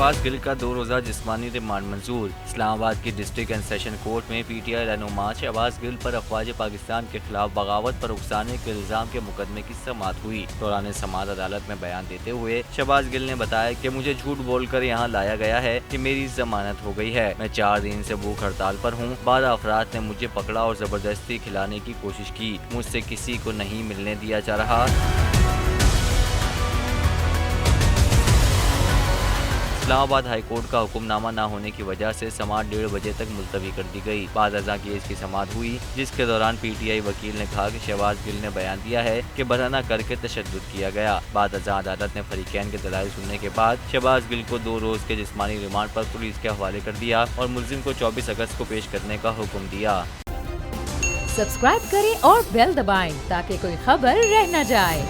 شہباز گل کا 2 روزہ جسمانی ریمانڈ منظور۔ اسلام آباد کی ڈسٹرکٹ اینڈ سیشن کورٹ میں پی ٹی آئی رہنما شہباز گل پر افواج پاکستان کے خلاف بغاوت پر اکسانے کے الزام کے مقدمے کی سماعت ہوئی۔ دوران سماعت عدالت میں بیان دیتے ہوئے شہباز گل نے بتایا کہ مجھے جھوٹ بول کر یہاں لایا گیا ہے کہ میری ضمانت ہو گئی ہے۔ میں 4 دن سے بھوک ہڑتال پر ہوں۔ بعض افراد نے مجھے پکڑا اور زبردستی کھلانے کی کوشش کی۔ مجھ سے کسی کو نہیں ملنے دیا جا رہا۔ اسلام آباد ہائی کورٹ کا حکم نامہ نہ ہونے کی وجہ سے سماعت 1:30 بجے تک ملتوی کر دی گئی۔ بعد ازاں کیس کی سماعت ہوئی، جس کے دوران پی ٹی آئی وکیل نے کہا کہ شہباز گل نے بیان دیا ہے کہ برہنہ کر کے تشدد کیا گیا۔ بعد ازاں عدالت نے فریقین کے دلائل سننے کے بعد شہباز گل کو 2 روز کے جسمانی ریمانڈ پر پولیس کے حوالے کر دیا اور ملزم کو 24 اگست کو پیش کرنے کا حکم دیا۔ سبسکرائب کریں اور بیل دبائیں تاکہ کوئی خبر رہ نہ جائے۔